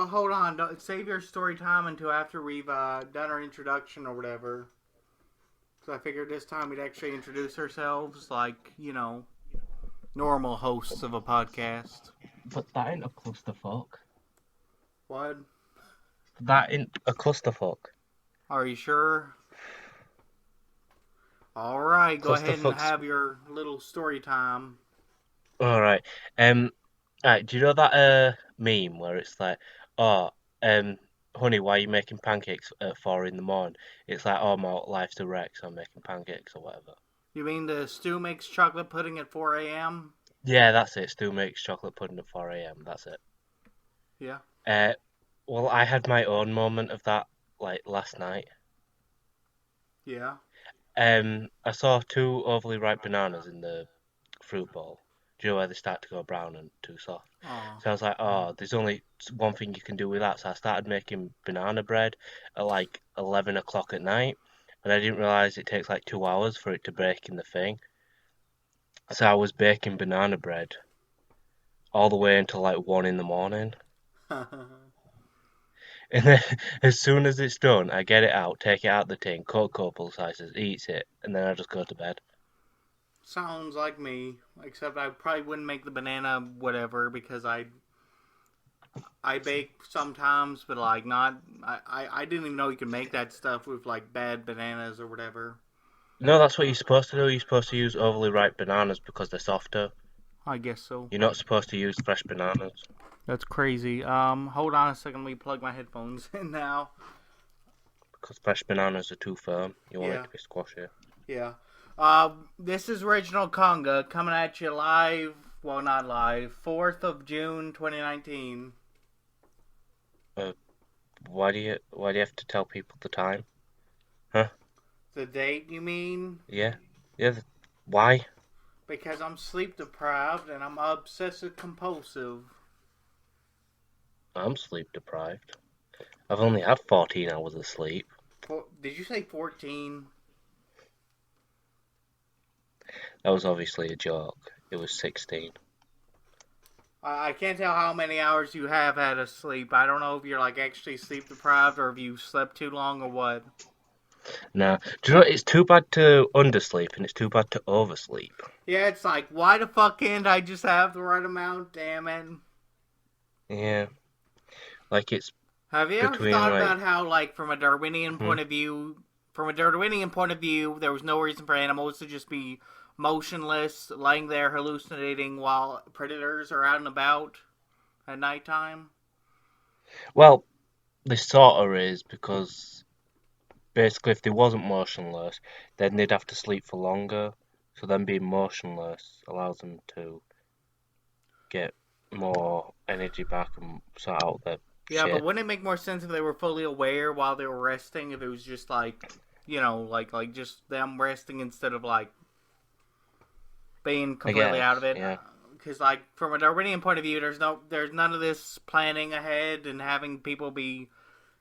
hold on. Save your story time until after we've done our introduction or whatever. So I figured this time we'd actually introduce ourselves like, normal hosts of a podcast. But that ain't a clusterfuck. What? That ain't a clusterfuck. Are you sure? Alright, go ahead and have your little story time. Alright. Alright, do you know that meme where it's like, oh, honey, why are you making pancakes at 4 in the morning? It's like, oh, my life's a wreck, so I'm making pancakes or whatever. You mean the stew makes chocolate pudding at 4 a.m.? Yeah, that's it. Stu makes chocolate pudding at 4 a.m. That's it. Yeah. Well, I had my own moment of that, like, last night. Yeah. I saw 2 overly ripe bananas in the fruit bowl. Do you know where they start to go brown and too soft? Aww. So I was like, oh, there's only one thing you can do with that. So I started making banana bread at like 11 o'clock at night. And I didn't realize it takes like 2 hours for it to bake in the thing. So I was baking banana bread all the way until like 1 in the morning. And then as soon as it's done, I get it out, take it out the tin, cut a couple of slices, eats it, and then I just go to bed. Sounds like me, except I probably wouldn't make the banana whatever because I bake sometimes, but like not. I didn't even know you could make that stuff with like bad bananas or whatever. No, that's what you're supposed to do. You're supposed to use overly ripe bananas because they're softer. I guess so. You're not supposed to use fresh bananas. That's crazy. Hold on a second. Let me plug my headphones in now. Because fresh bananas are too firm. You want it to be squashy. Yeah. This is Reginald Conga coming at you live. Well, not live. 4th of June, 2019. Why do you have to tell people the time? Huh? The date, you mean? Yeah. Why? Because I'm sleep deprived and I'm obsessive compulsive. I'm sleep deprived. I've only had 14 hours of sleep. Did you say 14? That was obviously a joke. It was 16. I can't tell how many hours you have had of sleep. I don't know if you're like actually sleep deprived or if you slept too long or what. Nah. Do you know, it's too bad to undersleep and it's too bad to oversleep. Yeah, it's like, why the fuck can't I just have the right amount? Damn it. Yeah. Like it's Have you ever between thought like... about how, like, from a Darwinian point of view, there was no reason for animals to just be motionless, laying there hallucinating while predators are out and about at nighttime? Well, this sort of is because basically if they wasn't motionless, then they'd have to sleep for longer. So then being motionless allows them to get more energy back and sort out their Yeah, shit. but wouldn't it make more sense if they were fully aware while they were resting? If it was just like, like just them resting instead of like being completely out of it. Yeah. Because like from a Darwinian point of view, there's none of this planning ahead and having people be,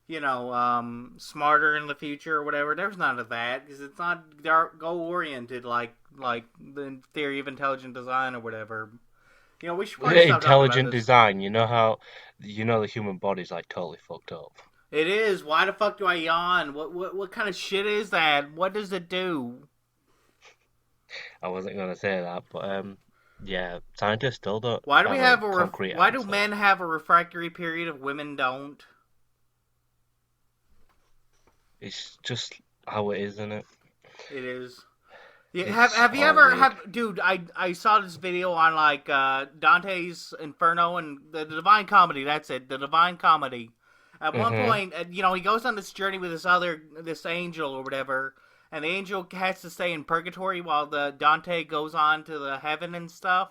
smarter in the future or whatever. There's none of that because it's not goal oriented like the theory of intelligent design or whatever. We should probably stop Intelligent about this. design. You know how the human body's like totally fucked up. It is. Why the fuck do I yawn? What kind of shit is that? What does it do? I wasn't gonna say that, but yeah, scientists still don't. Why do we have concrete Why answer. do men have a refractory period if women don't? It's just how it is, isn't it? It is. Yeah, have you ever dude? I saw this video on like Dante's Inferno and the Divine Comedy. That's it, the Divine Comedy. At one point, he goes on this journey with this angel or whatever, and the angel has to stay in purgatory while the Dante goes on to the heaven and stuff.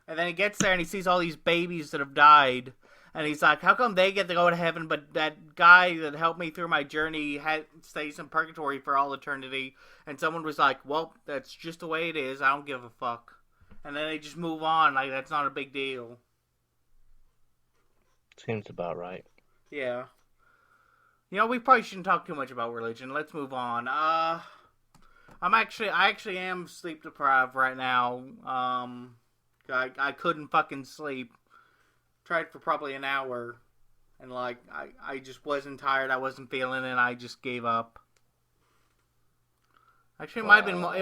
And then he gets there and he sees all these babies that have died. And he's like, how come they get to go to heaven, but that guy that helped me through my journey stays in purgatory for all eternity? And someone was like, well, that's just the way it is. I don't give a fuck. And then they just move on. Like, that's not a big deal. Seems about right. Yeah. We probably shouldn't talk too much about religion. Let's move on. I actually am sleep deprived right now. I couldn't fucking sleep. Tried for probably an hour. And like I just wasn't tired. I wasn't feeling it. I just gave up. Actually, it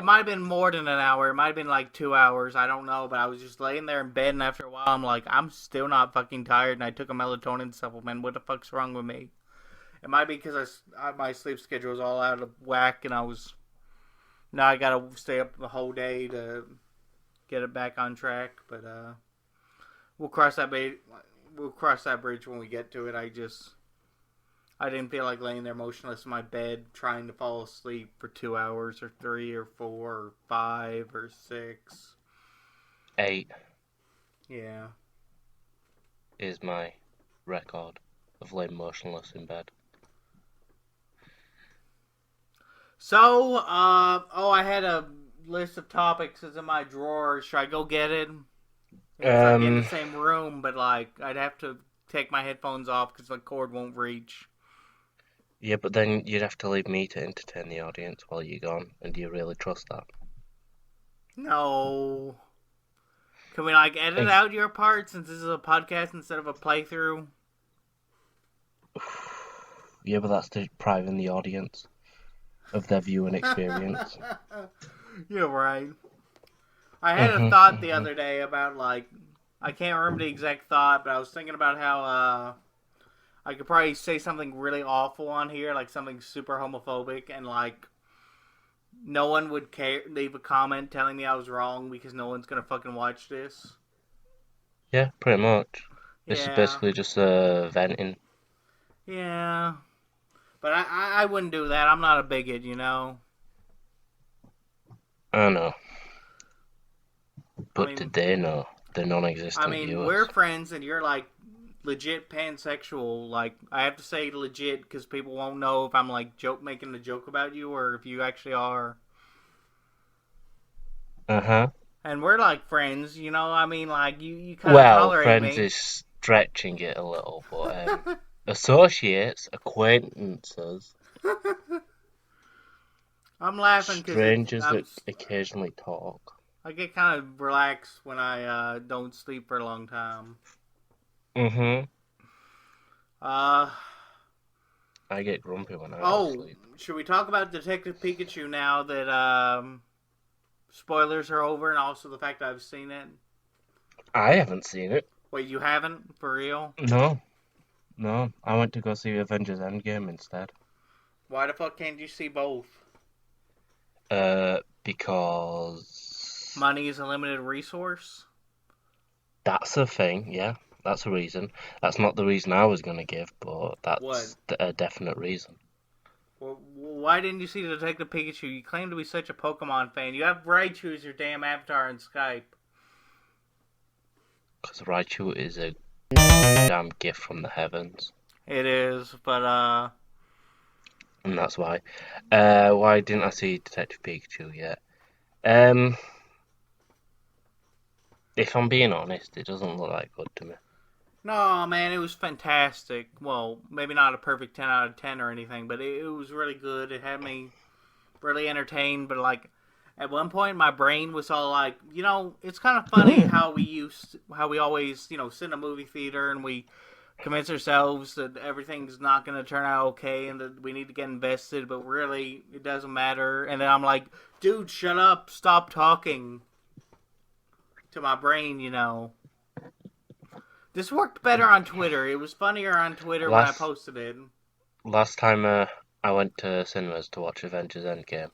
might have been more than an hour. It might have been like 2 hours. I don't know. But I was just laying there in bed, and after a while, I'm like, I'm still not fucking tired. And I took a melatonin supplement. What the fuck's wrong with me? It might be because my sleep schedule was all out of whack, and now I gotta stay up the whole day to get it back on track. But we'll cross that bridge when we get to it. I didn't feel like laying there motionless in my bed trying to fall asleep for 2 hours or 3 or 4 or 5 or 6. 8. Yeah. Is my record of laying motionless in bed. So, I had a list of topics that's in my drawer. Should I go get it? It's like in the same room, but like I'd have to take my headphones off because the cord won't reach. Yeah, but then you'd have to leave me to entertain the audience while you're gone, and do you really trust that? No. Can we like edit out your part since this is a podcast instead of a playthrough? Yeah, but that's depriving the audience of their viewing experience. You're right. I had a thought the other day about like I can't remember the exact thought, but I was thinking about how I could probably say something really awful on here, like something super homophobic, and like no one would leave a comment telling me I was wrong because no one's gonna fucking watch this. Yeah, pretty much. This is basically just venting. Yeah. But I wouldn't do that. I'm not a bigot, you know? I know. But did they know? They're non-existent viewers. We're friends and you're like legit pansexual. Like, I have to say legit because people won't know if I'm like making a joke about you or if you actually are. Uh-huh. And we're like friends, you know? I mean, like, you kind of tolerate me. Well, friends is stretching it a little, but associates, acquaintances. I'm laughing because strangers that occasionally talk. I get kind of relaxed when I don't sleep for a long time. I get grumpy when I don't sleep. Should we talk about Detective Pikachu now that spoilers are over and also the fact I've seen it? I haven't seen it. Wait, you haven't? For real? No. I went to go see Avengers Endgame instead. Why the fuck can't you see both? Because money is a limited resource? That's a thing, yeah. That's a reason. That's not the reason I was going to give, but that's a definite reason. Well, why didn't you see Detective Pikachu? You claim to be such a Pokemon fan. You have Raichu as your damn avatar on Skype. Because Raichu is a damn gift from the heavens. It is, but and that's why. Why didn't I see Detective Pikachu yet? If I'm being honest, it doesn't look that good to me. No, man, it was fantastic. Well, maybe not a perfect 10 out of 10 or anything, but it was really good. It had me really entertained, but like at one point my brain was all like, you know, it's kind of funny how we always, you know, sit in a movie theater and we convince ourselves that everything's not going to turn out okay and that we need to get invested, but really it doesn't matter. And then I'm like, dude, shut up, stop talking to my brain, you know. This worked better on Twitter. It was funnier on Twitter when I posted it. Last time I went to cinemas to watch Avengers Endgame,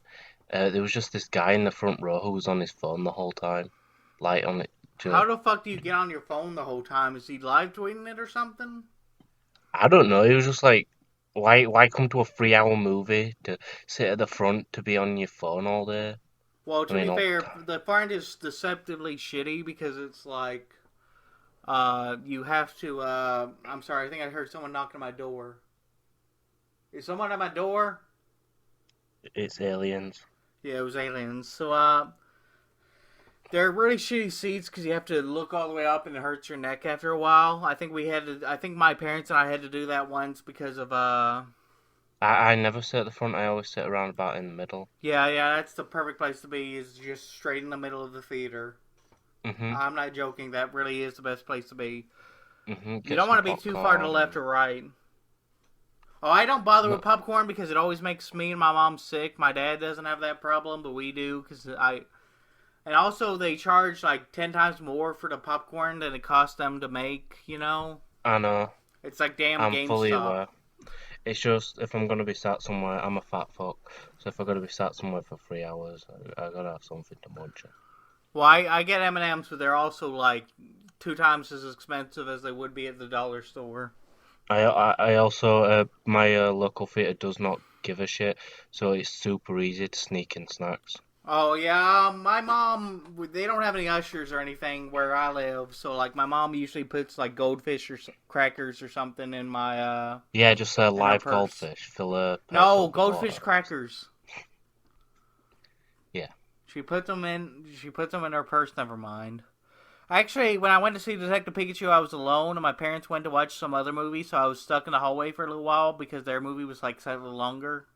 there was just this guy in the front row who was on his phone the whole time. Light on it. How the fuck do you get on your phone the whole time? Is he live tweeting it or something? I don't know. He was just like, why come to a 3-hour movie to sit at the front to be on your phone all day? Well, to be fair, the front is deceptively shitty because it's like, you have to, I'm sorry, I think I heard someone knocking on my door. Is someone at my door? It's aliens. Yeah, it was aliens. So, they're really shitty seats because you have to look all the way up and it hurts your neck after a while. I think my parents and I had to do that once because of, I never sit at the front. I always sit around about in the middle. Yeah, that's the perfect place to be, is just straight in the middle of the theater. I'm not joking. That really is the best place to be. You Get don't some want to be too far to the popcorn. left or right. Oh, I don't bother with No, popcorn because it always makes me and my mom sick. My dad doesn't have that problem, but we do because I. And also, they charge like 10 times more for the popcorn than it costs them to make. You know, I know. it's like damn I'm fully GameStop. aware. It's just if I'm gonna be sat somewhere, I'm a fat fuck. So if I'm gonna be sat somewhere for 3 hours, I gotta have something to munch on. Well, I get M&Ms, but they're also like 2 times as expensive as they would be at the dollar store. I also my local theatre does not give a shit, so it's super easy to sneak in snacks. Oh yeah, my mom. They don't have any ushers or anything where I live, so like my mom usually puts like goldfish or crackers or something Yeah, just in her live purse. goldfish, fill a purse No, up with goldfish water. crackers. Yeah. She puts them in. She puts them in her purse. Never mind. Actually, when I went to see Detective Pikachu, I was alone, and my parents went to watch some other movie, so I was stuck in the hallway for a little while because their movie was like slightly longer.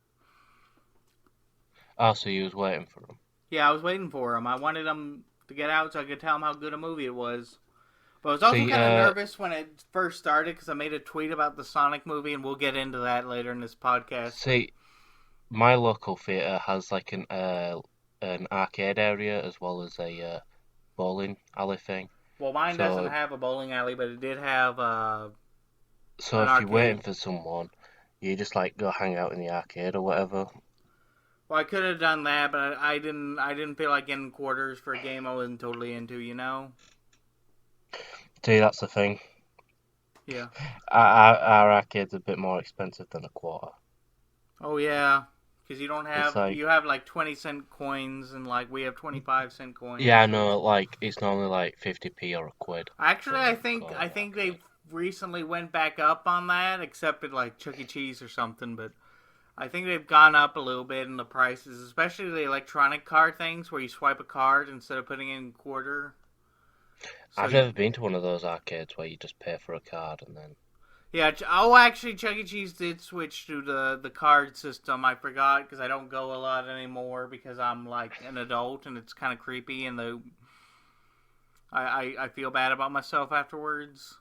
Oh, so you was waiting for them. Yeah, I was waiting for them. I wanted them to get out so I could tell them how good a movie it was. But I was also See, kind of nervous when it first started because I made a tweet about the Sonic movie, and we'll get into that later in this podcast. But see, my local theatre has like an arcade area as well as a bowling alley thing. well, mine doesn't So have a bowling alley, but it did have so an if you're waiting arcade. for someone, you just like go hang out in the arcade or whatever. Well, I could have done that, but I didn't. I didn't feel like getting quarters for a game I wasn't totally into. You know? See, that's the thing. Yeah. Our arcade's a bit more expensive than a quarter. Oh yeah, because you don't It's have like, you have like 20-cent coins, and like we have 25-cent yeah, I coins. know, like it's normally like 50p or a quid Actually, for I a think quarter I of the think arcade. they've recently went back up on that, except at like Chuck E. Cheese or something. But I think they've gone up a little bit in the prices, especially the electronic card things where you swipe a card instead of putting in quarter. So I've you, never been to one of those arcades where you just pay for a card and then. yeah. Oh, actually, Chuck E. Cheese did switch to the card system. I forgot because I don't go a lot anymore because I'm like an adult and it's kind of creepy and I feel bad about myself afterwards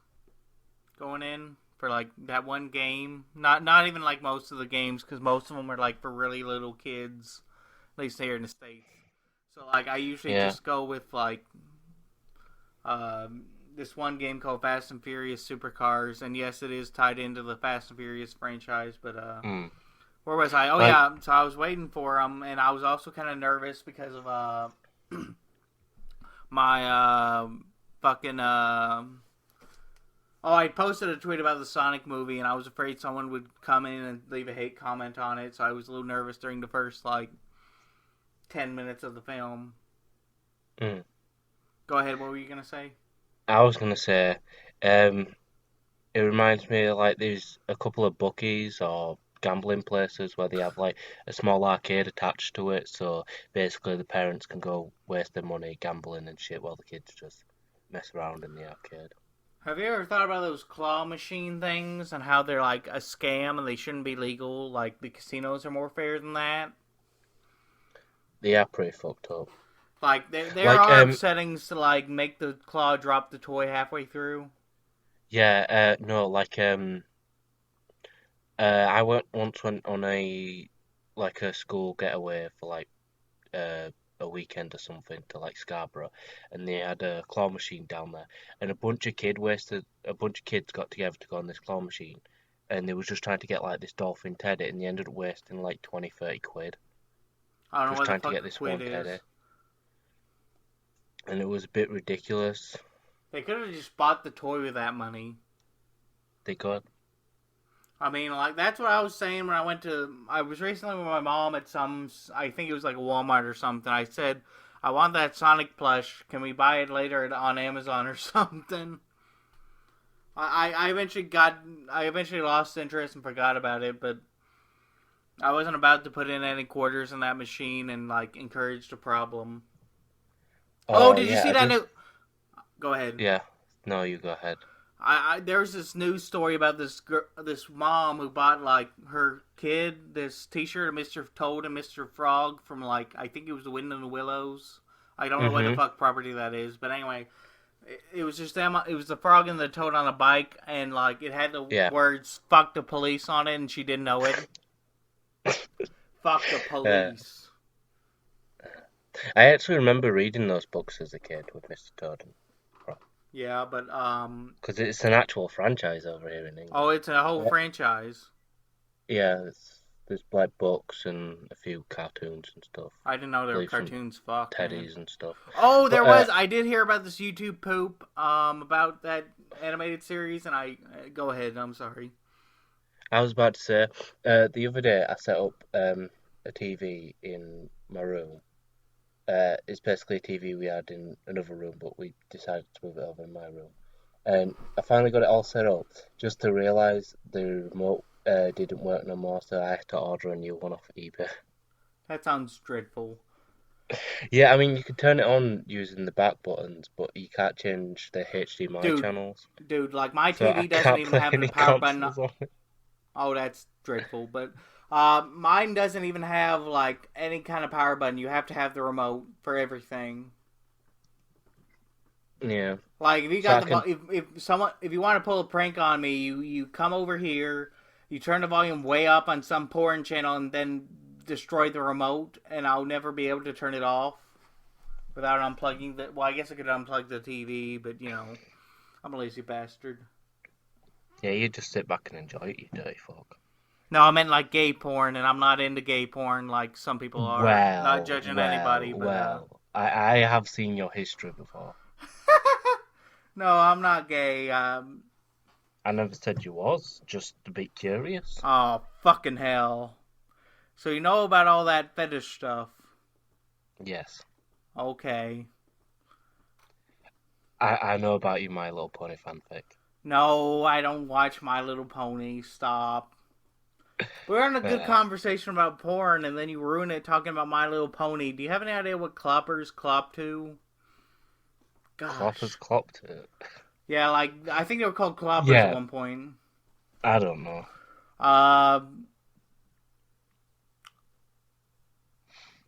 going in for like that one game. Not even like most of the games because most of them are like for really little kids, at least here in the States. So like I usually Yeah. just go with like this one game called Fast and Furious Supercars, and yes, it is tied into the Fast and Furious franchise. But Mm. where was I? Oh Like, yeah, so I was waiting for them, and I was also kind of nervous because of my fucking Oh, I posted a tweet about the Sonic movie, and I was afraid someone would come in and leave a hate comment on it, so I was a little nervous during the first like 10 minutes of the film. mm. Go ahead. What were you gonna say? I was gonna say, um, it reminds me of like there's a couple of bookies or gambling places where they have like a small arcade attached to it, so basically the parents can go waste their money gambling and shit while the kids just mess around in the arcade. Have you ever thought about those claw machine things and how they're like a scam and they shouldn't be legal? Like the casinos are more fair than that. They are pretty fucked up. Like there Like, are settings to like make the claw drop the toy halfway through. yeah, no, like, I once went on a school getaway for like a weekend or something to like Scarborough, and they had a claw machine down there, and a bunch of kids got together to go on this claw machine, and they was just trying to get like this dolphin teddy, and they ended up wasting like 20-30 quid I don't know just what the trying to fuck get a this quid one teddy, is. and it was a bit ridiculous. They could have just bought the toy with that money. They got I mean, like that's what I was saying when I went to. I was recently with my mom at some. I think it was like a Walmart or something. I said, "I want that Sonic plush. Can we buy it later on Amazon or something?" I eventually got. I eventually lost interest and forgot about it, but I wasn't about to put in any quarters in that machine and like encourage the problem. Oh, oh did you yeah, see I that just new? Go ahead. yeah, no, you go ahead. There was this news story about this mom who bought like her kid this T-shirt of Mr. Toad and Mr. Frog from like I think it was the Wind in the Willows. I don't know what the Mhm. fuck property that is, but anyway, It was just them. It was the frog and the toad on a bike, and like it had the Yeah. words "fuck the police" on it, and she didn't know it. Fuck the Uh, police. I actually remember reading those books as a kid with Mr. Toad and Frog. Yeah, but Because it's an actual franchise over here in oh, England. it's a whole Yeah, franchise. yeah, there's like books and a few cartoons and stuff. I didn't know I there were believe some cartoons. Fuck, man. teddies and stuff. Oh, there But was. I did hear about this YouTube poop about that animated series, and I go ahead. I'm sorry. I was about to say, the other day I set up a TV in my room. It's basically a TV we had in another room, but we decided to move it over in my room. And I finally got it all set up, just to realise the remote didn't work no more, so I had to order a new one off eBay. That sounds dreadful. Yeah, I mean, you can turn it on using the back buttons, but you can't change the HDMI Dude, channels. like my So I TV doesn't can't even play have the any power button. consoles on it. Oh, that's dreadful. But mine doesn't even have like any kind of power button. You have to have the remote for everything. Yeah. Like if you So I got can. if you want to pull a prank on me, you come over here, you turn the volume way up on some porn channel, and then destroy the remote, and I'll never be able to turn it off without unplugging the. Well, I guess I could unplug the TV, but you know, I'm a lazy bastard. Yeah, you just sit back and enjoy it, you dirty fuck. No, I meant like gay porn, and I'm not into gay porn like some people are. Not Well, judging well, anybody, but well. I have seen your history before. no, I'm not gay. I never said you was, just a bit curious. Oh, fucking hell. So you know about all that fetish stuff? Yes. Okay. I know about you, My Little Pony fanfic. No, I don't watch My Little Pony. Stop. We're having a good Uh, conversation about porn, and then you ruin it talking about My Little Pony. Do you have any idea what cloppers clop to? Cloppers Gosh. clopped it. Yeah, like, I think they were called cloppers at Yeah, one point. I don't know. Uh,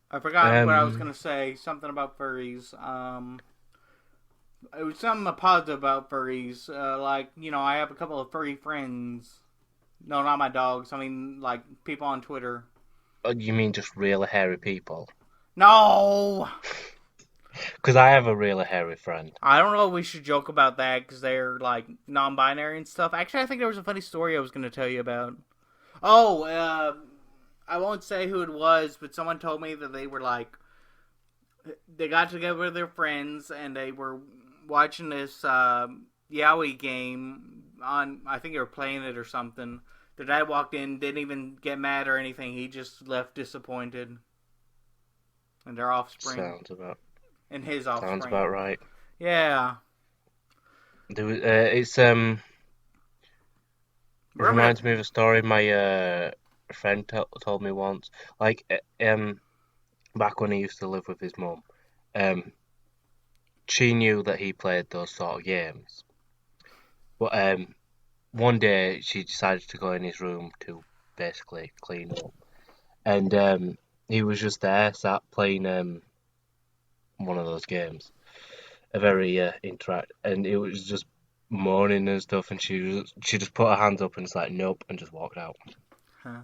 I forgot what I was Um, going to say. Something about furries. It was something positive about furries. Like, you know, I have a couple of furry friends. No, not my dogs. I mean, like, people on Twitter. you mean just really hairy people? No! Because I have a really hairy friend. I don't know if we should joke about that because they're, like, non-binary and stuff. Actually, I think there was a funny story I was going to tell you about. Oh, I won't say who it was, but someone told me that they were, like, they got together with their friends and they were watching this Yowie game on. I think they were playing it or something. Their dad walked in, didn't even get mad or anything. He just left disappointed. And their offspring. Sounds about And his sounds offspring. about right. Yeah. It Remember reminds me of a story my friend told me once. Like back when he used to live with his mum, um, she knew that he played those sort of games. But one day she decided to go in his room to basically clean up, and he was just there, sat playing one of those games, a very interact, and it was just moaning and stuff, and she just put her hands up and it's like nope, and just walked out. Huh.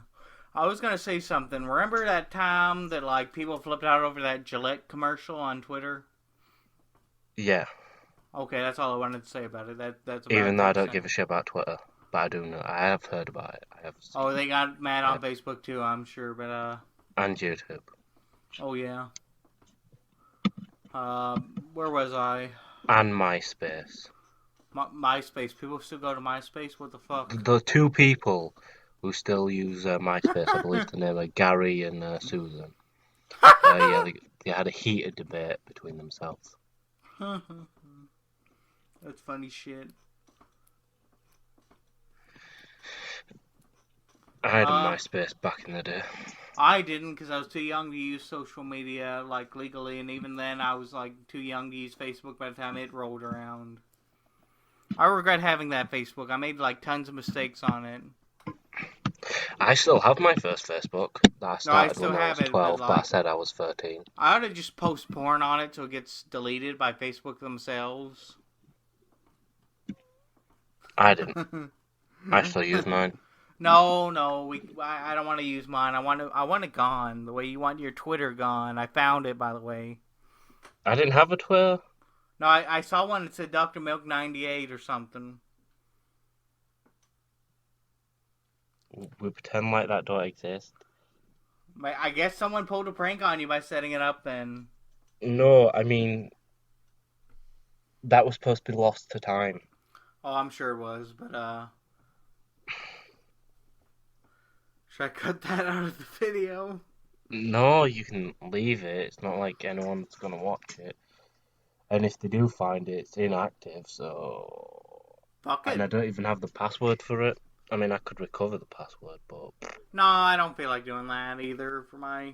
I was gonna say something. Remember that time that like people flipped out over that Gillette commercial on Twitter? Yeah, Okay, that's all I wanted to say about it. That's about even though I it. don't give a shit about Twitter, but I do know I have heard about it. I have Oh, seen they got mad on it. Facebook too, I'm sure. But And YouTube oh yeah. Where was I? and MySpace. MySpace. People still go to MySpace. What the fuck? The two people who still use MySpace, I believe the name are Gary and Susan. Yeah, they had a heated debate between themselves. That's funny shit. I had a Uh, MySpace back in the day. I didn't because I was too young to use social media like legally, and even then I was like too young to use Facebook by the time it rolled around. I regret having that Facebook. I made like tons of mistakes on it. I still have my first Facebook that I No, I started still when I have was it, but 12, but I like said I was 13. I ought to just post porn on it so it gets deleted by Facebook themselves. I didn't. I still use mine. No, I don't want to use mine. I want it gone. The way you want your Twitter gone. I found it, by the way. I didn't have a Twitter. No, I saw one that said Dr. Milk 98 or something. We pretend like that don't exist. I guess someone pulled a prank on you by setting it up then. No, I mean, that was supposed to be lost to time. Oh, I'm sure it was, but should I cut that out of the video? No, you can leave it. It's not like anyone's gonna watch it. And if they do find it, it's inactive, so... Fuck it. And I don't even have the password for it. I mean, I could recover the password, but... No, I don't feel like doing that either for my...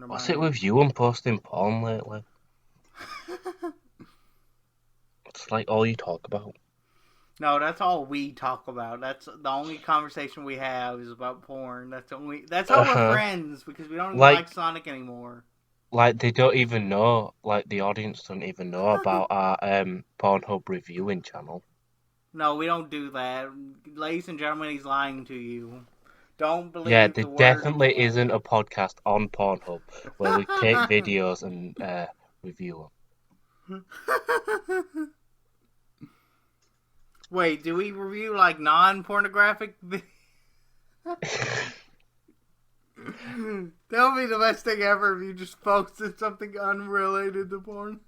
What's it with you and posting porn lately? It's like all you talk about. No, that's all we talk about. That's the only conversation we have is about porn. That's how we're friends, because we don't even like Sonic anymore. Like, they don't even know, like, the audience don't even know about our Pornhub reviewing channel. No, we don't do that. Ladies and gentlemen, he's lying to you. Don't believe Yeah, there definitely isn't a podcast on Pornhub where we take videos and review them. Wait, do we review, like, non-pornographic videos? That would be the best thing ever if you just posted something unrelated to porn.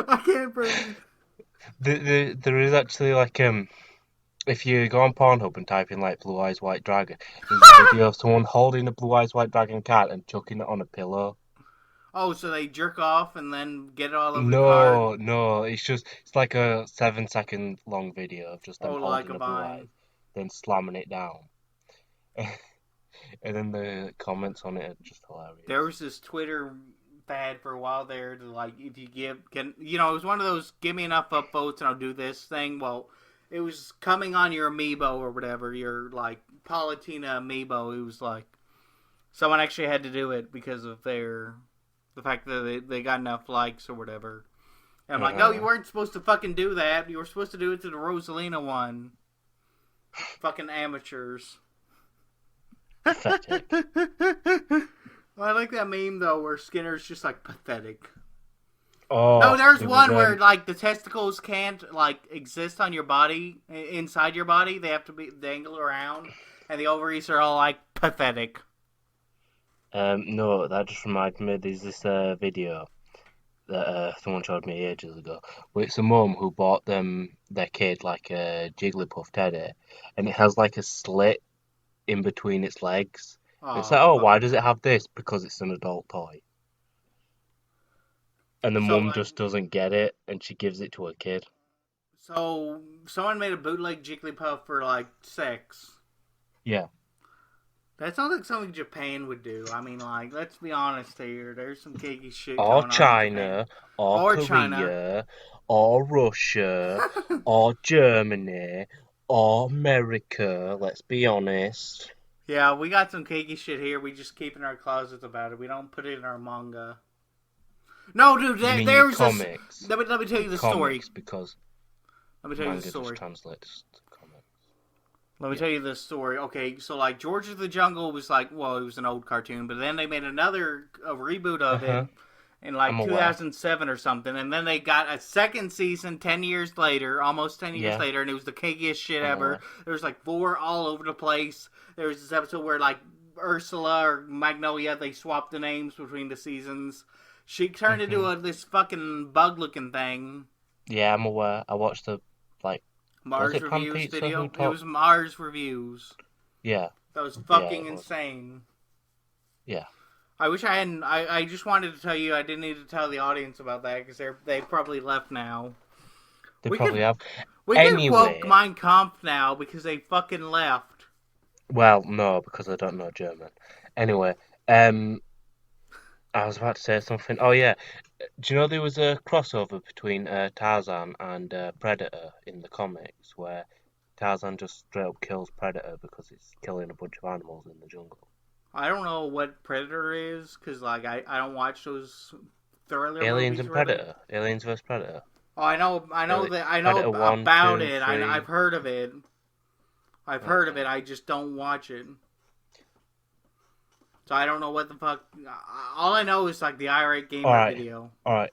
I can't breathe. There is actually, like, if you go on Pornhub and type in, like, Blue Eyes White Dragon, there's a video of someone holding a Blue Eyes White Dragon cat and chucking it on a pillow. Oh, so they jerk off and then get it all over the card? No, it's like a 7-second long video of just them holding like a Blue Eyes, then slamming it down. And then the comments on it are just hilarious. There was this Twitter fad for a while there to, like, if you it was one of those give me enough upvotes and I'll do this thing. Well, it was coming on your amiibo or whatever, your, like, Palutena amiibo. It was like someone actually had to do it because of the fact that they got enough likes or whatever. And I'm like, no, you weren't supposed to fucking do that. You were supposed to do it to the Rosalina one. Fucking amateurs. Pathetic. I like that meme, though, where Skinner's just, like, pathetic. Oh, no, there's one where, like, the testicles can't, like, exist on your body, inside your body. They have to be dangle around. And the ovaries are all, like, pathetic. No, that just reminded me, there's this video that someone showed me ages ago, where it's a mum who bought their kid, like, a Jigglypuff teddy, and it has, like, a slit in between its legs. It's like, why does it have this? Because it's an adult toy. And the mum just doesn't get it, and she gives it to her kid. So, someone made a bootleg Jigglypuff for, like, sex. Yeah. That sounds like something Japan would do. I mean, like, let's be honest here. There's some cakey shit going on. Or China, or Korea, China. Or Russia, or Germany, or America, let's be honest. Yeah, we got some cakey shit here. We just keep in our closets about it. We don't put it in our manga. No, dude, there's comics. Let me tell you the story. Because let me tell you the story. Just translates to comics. Let me tell you the story. Okay, so, like, George of the Jungle was, like, well, it was an old cartoon, but then they made a reboot of it in, like, 2007 or something, and then they got a second season 10 years later, almost 10 years later, and it was the cakiest shit ever. There was, like, 4 all over the place. There was this episode where, like, Ursula or Magnolia, they swapped the names between the seasons. She turned into this fucking bug-looking thing. Yeah, I'm aware. I watched the, like, Mars Reviews video. It was Mars Reviews. Yeah. That was fucking insane. Yeah. I wish I hadn't. I just wanted to tell you. I didn't need to tell the audience about that because they probably left now. They probably have. We can quote Mein Kampf now because they fucking left. Well, no, because I don't know German. Anyway, I was about to say something. Oh, yeah. Do you know there was a crossover between Tarzan and Predator in the comics where Tarzan just straight up kills Predator because it's killing a bunch of animals in the jungle. I don't know what Predator is, because, like, I don't watch those thriller Aliens movies, and really. Predator. Aliens vs Predator. Oh, I know that, I know Predator 1, about 2, it. 3. I've heard of it. I've heard of it, Okay. I just don't watch it. So I don't know what the fuck. All I know is, like, the irate gamer Alright. video. Alright.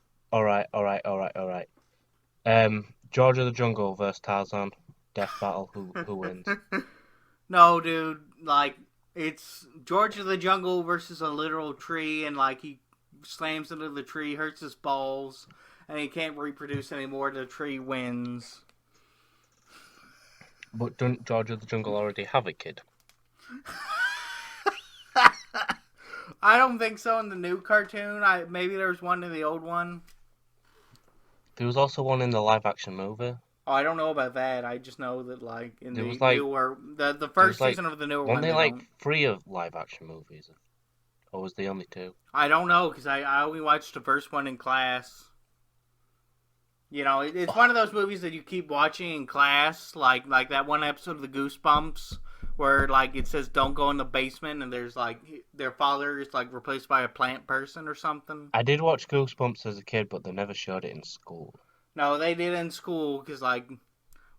George of the Jungle versus Tarzan. Death battle. Who wins? No, dude, like, it's George of the Jungle versus a literal tree, and, like, he slams into the tree, hurts his balls, and he can't reproduce anymore. The tree wins. But doesn't George of the Jungle already have a kid? I don't think so in the new cartoon. Maybe there's one in the old one. There was also one in the live action movie. Oh, I don't know about that. I just know that, like, in There the was like newer, the there first was like season of the newer weren't one, they they like don't. 3 of live action movies? Or was they only 2? I don't know, because I only watched the first one in class. You know, it's one of those movies that you keep watching in class, like that one episode of the Goosebumps where, like, it says don't go in the basement, and there's, like, their father is, like, replaced by a plant person or something. I did watch Goosebumps as a kid, but they never showed it in school. No, they did in school, because, like,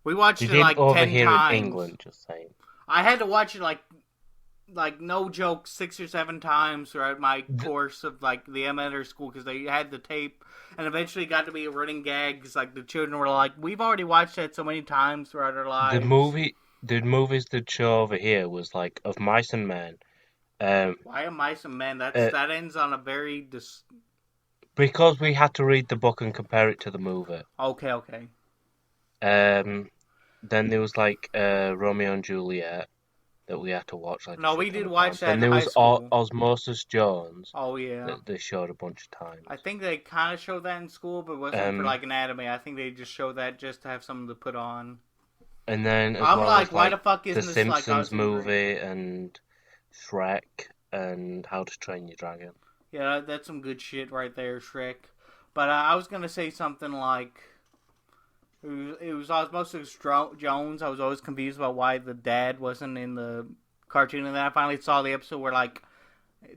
we watched They it, didn't like, over 10 here in times. England, just saying. I had to watch it, like no joke, 6 or 7 times throughout my course of, like, the elementary school, because they had the tape, and eventually got to be a running gag, because, like, the children were like, we've already watched that so many times throughout our lives. The movies they'd show over here was like of Mice and Men. Why am I some men? That ends on a very Because we had to read the book and compare it to the movie. Okay. Then there was like Romeo and Juliet that we had to watch. Like No, we did watch that Then in there high was school. Osmosis Jones. Oh, yeah. That they showed a bunch of times. I think they kind of showed that in school, but it wasn't for, like, anatomy. I think they just showed that just to have something to put on. And then as I'm well like, as why like the fuck the isn't this, like, Simpsons Ozzy Green? movie and Shrek and How to Train Your Dragon. Yeah, that's some good shit right there, Shrek. But I was gonna say something like, it was Osmosis Jones. I was always confused about why the dad wasn't in the cartoon, and then I finally saw the episode where, like,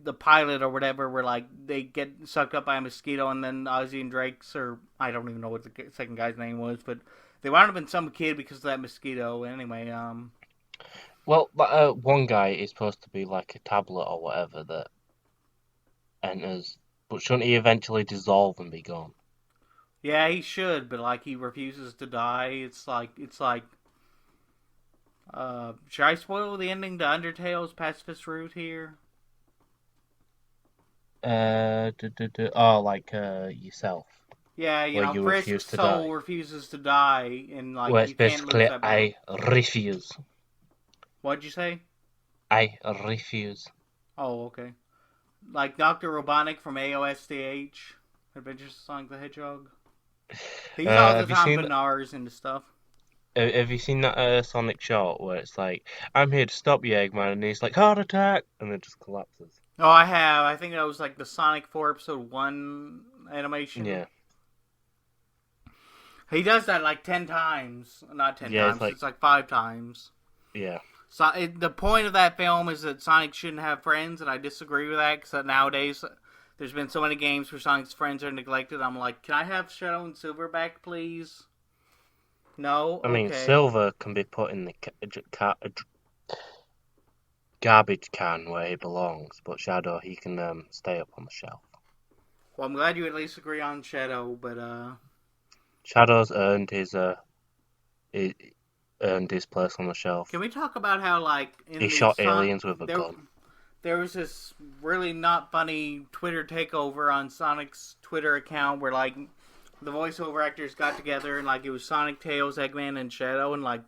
the pilot or whatever, where, like, they get sucked up by a mosquito, and then Ozzy and Drake's, or I don't even know what the second guy's name was, but they wound up in some kid because of that mosquito. Anyway, Well, one guy is supposed to be like a tablet or whatever that enters, but shouldn't he eventually dissolve and be gone? yeah, he should, but, like, he refuses to die. It's like, should I spoil the ending to Undertale's Pacifist Route here? Like yourself. Yeah, Where you Frisk's refuse to soul die. refuses to die, and, like, Well, it's you can't lose basically that I battle. refuse. What'd you say? I refuse. Oh, okay. Like Dr. Robotnik from AOSTH, Adventures of Sonic the Hedgehog. He's all the Have you time seen Benars into stuff. Have you seen that Sonic shot where it's like, I'm here to stop you, Eggman, and he's like, heart attack, and it just collapses. Oh, I have. I think that was, like, the Sonic 4 Episode 1 animation. Yeah. He does that, like, 10 times. Not 10 Yeah, times. It's like 5 times. Yeah. So the point of that film is that Sonic shouldn't have friends, and I disagree with that, because nowadays there's been so many games where Sonic's friends are neglected. I'm like, can I have Shadow and Silver back, please? No? I mean, Okay. Silver can be put in the garbage can where he belongs, but Shadow, he can stay up on the shelf. Well, I'm glad you at least agree on Shadow, but Shadow's earned his place on the shelf. can we talk about how, like, He shot aliens with a gun. There was this really not funny Twitter takeover on Sonic's Twitter account where, like, the voiceover actors got together and, like, it was Sonic, Tails, Eggman, and Shadow, and, like,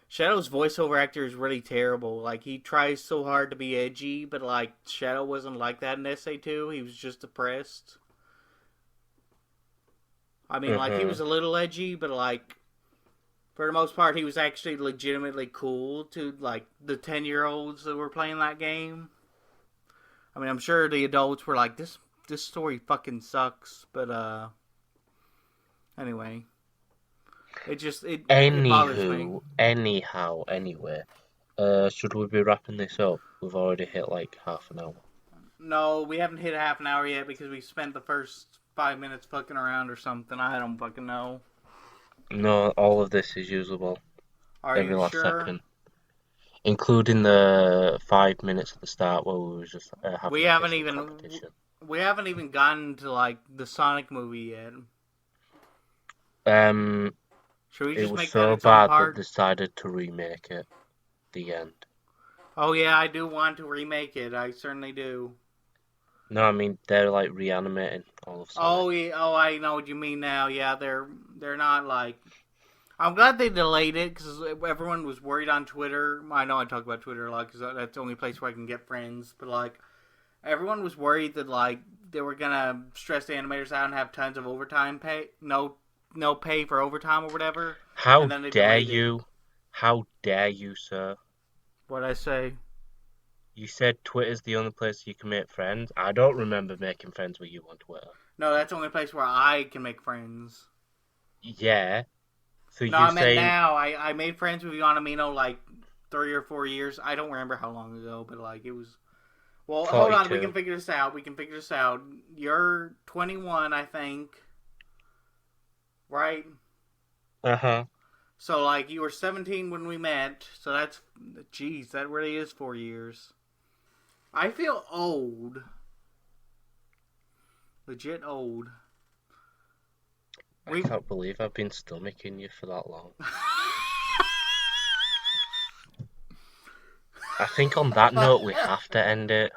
Shadow's voiceover actor is really terrible. Like, he tries so hard to be edgy, but, like, Shadow wasn't like that in SA2. He was just depressed. I mean, like, he was a little edgy, but, like, for the most part, he was actually legitimately cool to, like, the 10-year-olds that were playing that game. I mean, I'm sure the adults were like, this story fucking sucks, but, anyway. It bothers me. Anyway, should we be wrapping this up? We've already hit like half an hour. No, we haven't hit half an hour yet because we spent the first 5 minutes fucking around or something. I don't fucking know. No, all of this is usable. Are Every you last sure? second. Including the 5 minutes at the start where we were just having We a haven't pissing even competition. we haven't even gotten to like the Sonic movie yet. Should we It just was make that so its own bad that part? they decided to remake it. The end. Oh yeah, I do want to remake it. I certainly do. No, I mean they're like reanimating all of Sonic. Oh yeah, oh I know what you mean now. Yeah, they're not like. I'm glad they delayed it because everyone was worried on Twitter. I know I talk about Twitter a lot because that's the only place where I can get friends. But like, everyone was worried that like they were gonna stress the animators out and have tons of overtime pay, no pay for overtime or whatever. How And then they dare delayed it. you? How dare you, sir? What'd I say? You said Twitter's the only place you can make friends. I don't remember making friends with you on Twitter. No, that's the only place where I can make friends. Yeah. So No, you I meant saying now. I made friends with Yonamino like 3 or 4 years. I don't remember how long ago, but like it was. Well, hold on. We 42? can figure this out. You're 21, I think. Right? Uh-huh. So, like, you were 17 when we met. So that's. Jeez, that really is 4 years. I feel old. Legit old. I can't believe I've been stomaching you for that long. I think on that note we have to end it.